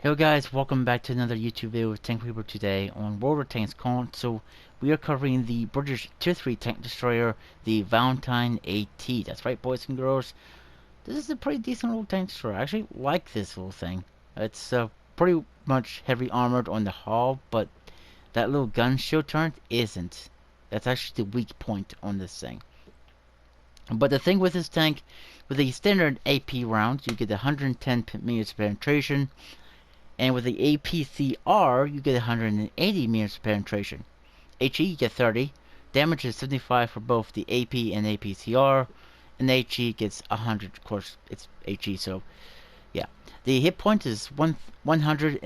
Hello guys, welcome back to another YouTube video with Tank Reaper today on World of Tanks console. We are covering the British Tier 3 tank destroyer, the Valentine AT. That's right, boys and girls. This is a pretty decent little tank destroyer. I actually like this little thing. It's pretty much heavy armored on the hull, but that little gun shield turret isn't. That's actually the weak point on this thing. But the thing with this tank, with the standard AP rounds, you get 110 meters penetration. And with the APCR, you get 180 meters of penetration. HE, you get 30. Damage is 75 for both the AP and APCR. And the HE gets 100. Of course, it's HE, so yeah. The hit point is 170.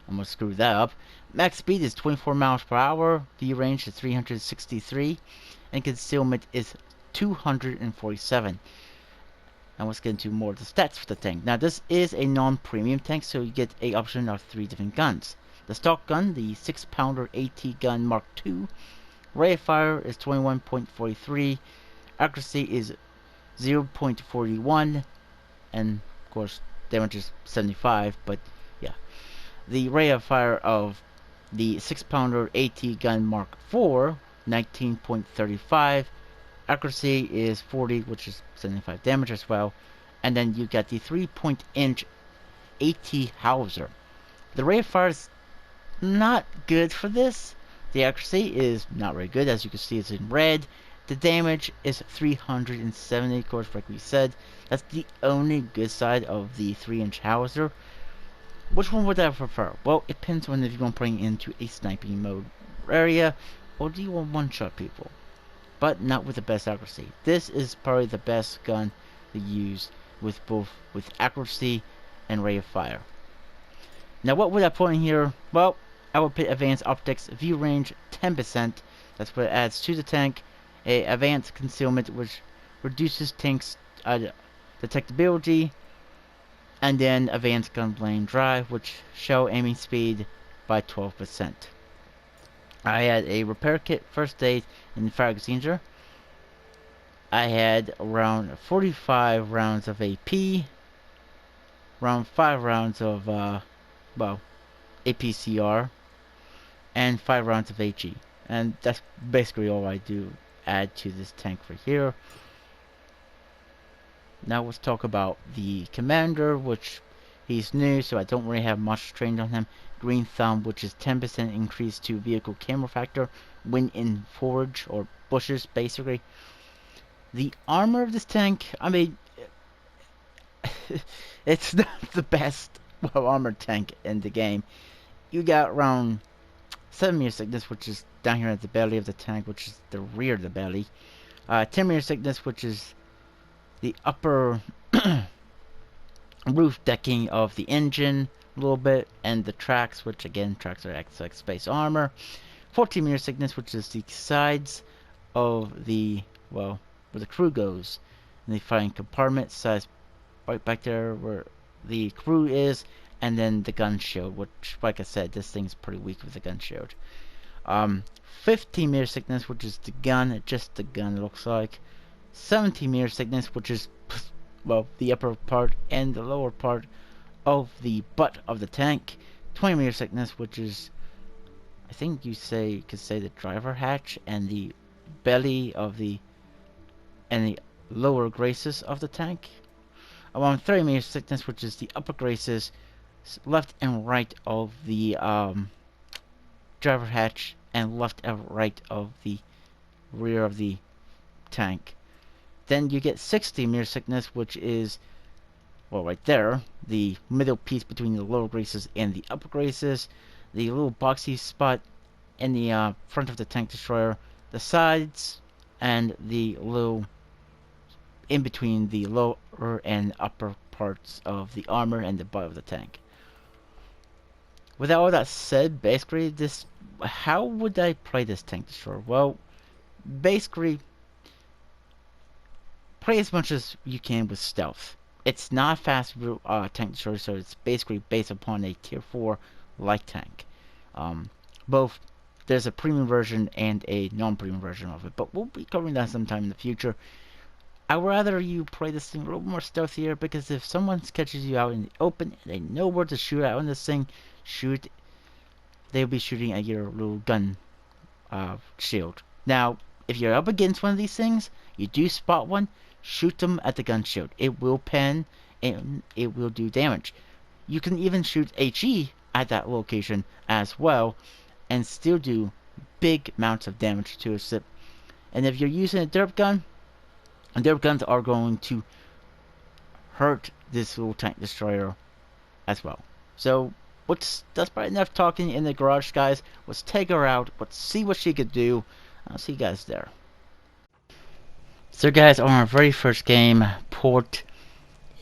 I'm going to screw that up. Max speed is 24 miles per hour. View range is 363. And concealment is 247. Now let's get into more of the stats for the tank. Now this is a non-premium tank, so you get a option of 3 different guns. The stock gun, the 6-pounder AT gun Mark II. Rate of fire is 21.43. Accuracy is 0.41. And of course damage is 75, but yeah. The rate of fire of the 6-pounder AT gun Mark IV, 19.35. Accuracy is 40, which is 75 damage as well. And then you got the 3-inch AT Howitzer. The rate of fire is not good for this. The accuracy is not very good, as you can see it's in red. The damage is 370, of course, like we said. That's the only good side of the 3-inch Howitzer. Which one would I prefer? Well, it depends on if you're going to bring it into a sniping mode area, or do you want one-shot people? But not with the best accuracy. This is probably the best gun to use with both accuracy and rate of fire. Now what would I put in here? Well, I would put advanced optics, view range 10%. That's what it adds to the tank. A advanced concealment, which reduces tanks detectability, and then advanced gun blade drive, which show aiming speed by 12%. I had a repair kit, first aid, and fire extinguisher. I had around 45 rounds of AP, around 5 rounds of, APCR, and 5 rounds of HE. And that's basically all I do add to this tank for here. Now let's talk about the commander, which he's new, so I don't really have much trained on him. Green Thumb, which is 10% increase to vehicle camera factor when in forage or bushes, basically. The armor of this tank, I mean, it's not the best armored tank in the game. You got around 7 meter thickness, which is down here at the belly of the tank, which is the rear of the belly. 10 meter thickness, which is the upper roof decking of the engine a little bit, and the tracks, which again, tracks are like space armor. 14 meter thickness, which is the sides of the, well, where the crew goes. And the firing compartment size right back there where the crew is, and then the gun shield, which, like I said, this thing's pretty weak with the gun shield. 15 meter thickness, which is the gun, just the gun it looks like. 17 meter thickness, which is, well, the upper part and the lower part of the butt of the tank. 20 meter thickness, which is, I think you could say the driver hatch and the belly of the, and the lower graces of the tank. Around 30 meters thickness, which is the upper graces, left and right of the driver hatch, and left and right of the rear of the tank. Then you get 60 meters thickness, which is, well, right there, the middle piece between the lower graces and the upper graces, the little boxy spot in the front of the tank destroyer, the sides, and the little in between the lower and upper parts of the armor and the butt of the tank. With all that said, basically, how would I play this tank destroyer? Well, basically, play as much as you can with stealth. It's not a fast tank destroyer, so it's basically based upon a tier 4 light tank. Both, there's a premium version and a non-premium version of it, but we'll be covering that sometime in the future. I'd rather you play this thing a little more stealthier, because if someone catches you out in the open, they know where to shoot at on this thing. Shoot, they'll be shooting at your little gun shield. Now, if you're up against one of these things, you do spot one, shoot them at the gun shield. It will pen and it will do damage. You can even shoot HE at that location as well and still do big amounts of damage to a ship. And if you're using a derp gun, derp guns are going to hurt this little tank destroyer as well. So that's probably enough talking in the garage, guys. Let's take her out. Let's see what she could do. I'll see you guys there. So guys, on our very first game, Port,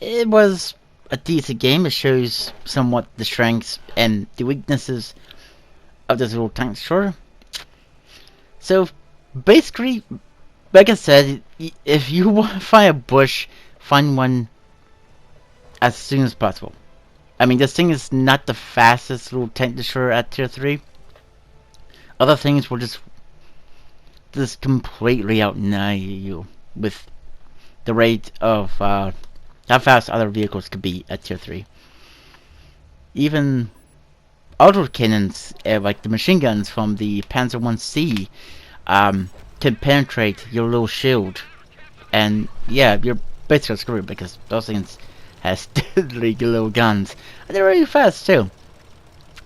it was a decent game. It shows somewhat the strengths and the weaknesses of this little tank destroyer. So basically, like I said, if you want to find a bush, find one as soon as possible. I mean, this thing is not the fastest little tank destroyer at tier 3. Other things will just completely outnumber you with the rate of how fast other vehicles could be at tier 3. Even auto cannons, like the machine guns from the Panzer 1C, can penetrate your little shield. And yeah, you're basically screwed because those things has deadly little guns. And they're really fast too.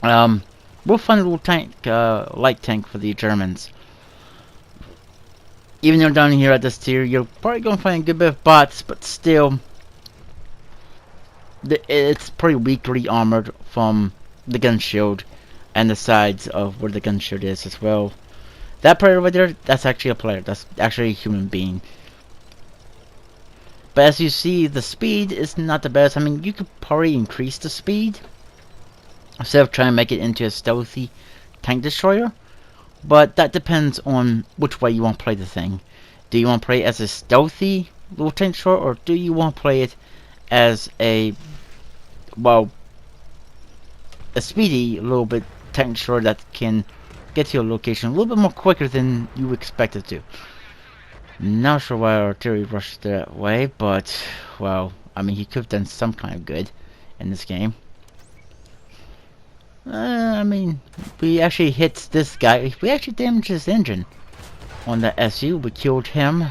We'll find a little tank, light tank for the Germans. Even though down here at this tier, you're probably gonna find a good bit of bots, but still, it's pretty weakly armored from the gun shield and the sides of where the gun shield is as well. That player over there, that's actually a player. That's actually a human being. But as you see, the speed is not the best. I mean, you could probably increase the speed instead of trying to make it into a stealthy tank destroyer. But that depends on which way you want to play the thing. Do you want to play it as a stealthy little tank destroyer, or do you want to play it as a, well, a speedy little bit tank destroyer that can get to your location a little bit more quicker than you expect it to? Not sure why artillery rushed that way, but, well, I mean, he could have done some kind of good in this game. I mean, we actually hit this guy. We actually damaged his engine on that SU. We killed him.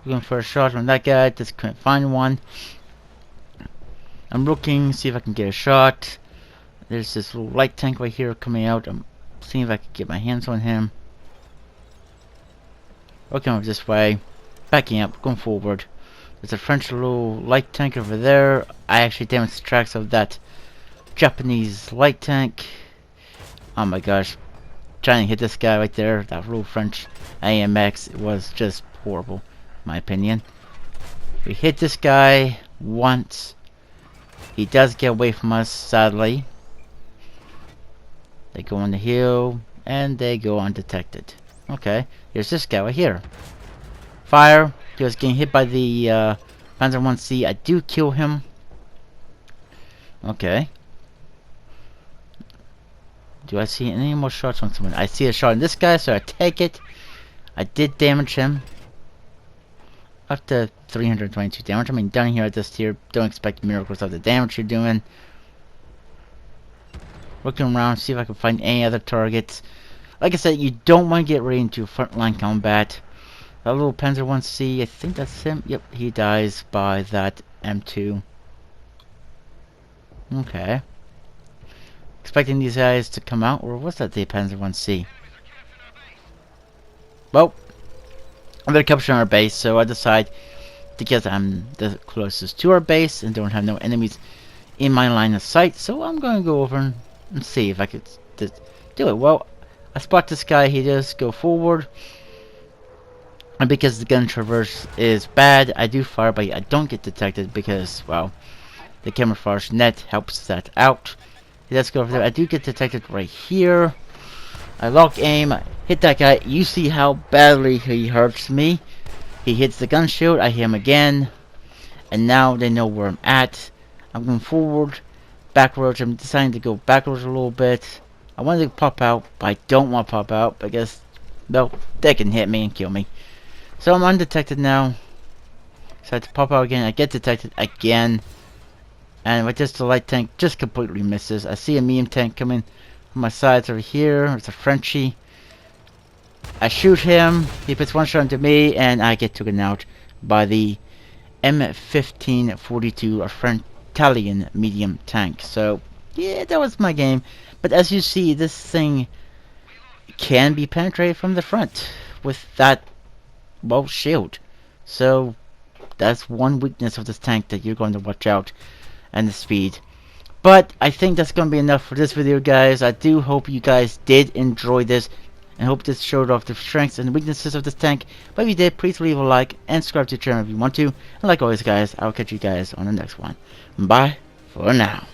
Looking for a shot on that guy. Just couldn't find one. I'm looking, see if I can get a shot. There's this little light tank right here coming out. I'm seeing if I can get my hands on him. Working over this way, backing up, going forward. There's a French little light tank over there. I actually damaged the tracks of that Japanese light tank. Oh my gosh. Trying to hit this guy right there, that little French AMX, was just horrible, in my opinion. We hit this guy once. He does get away from us, sadly. They go on the hill, and they go undetected. Okay, here's this guy right here. Fire. He was getting hit by the Panzer 1C. I do kill him. Okay. Do I see any more shots on someone? I see a shot on this guy, so I take it. I did damage him. Up to 322 damage. I mean, down here at this tier, don't expect miracles of the damage you're doing. Looking around, see if I can find any other targets. Like I said, you don't want to get right into frontline combat. That little Panzer 1C, I think that's him. Yep, he dies by that M2. Okay. Expecting these guys to come out, or was that the Panzer 1C? Well, they're capturing our base, so I decide, because I'm the closest to our base and don't have no enemies in my line of sight, so I'm going to go over and see if I could do it. Well, I spot this guy, he does go forward. And because the gun traverse is bad, I do fire, but I don't get detected because, well, the camouflage net helps that out. He does go over there. I do get detected right here. I lock aim, I hit that guy. You see how badly he hurts me. He hits the gun shield, I hit him again. And now they know where I'm at. I'm going forward, backwards. I'm deciding to go backwards a little bit. I wanted to pop out, but I don't want to pop out because, well, they can hit me and kill me. So I'm undetected now. So I had to pop out again. I get detected again. And with just the light tank just completely misses. I see a medium tank coming on my sides over here. It's a Frenchie. I shoot him. He puts one shot into me, and I get taken out by the M1542, a French Italian medium tank. So yeah, that was my game. But as you see, this thing can be penetrated from the front with that, well, shield. So that's one weakness of this tank that you're going to watch out, and the speed. But I think that's going to be enough for this video, guys. I do hope you guys did enjoy this, and hope this showed off the strengths and weaknesses of this tank. But if you did, please leave a like and subscribe to the channel if you want to. And like always, guys, I'll catch you guys on the next one. Bye for now.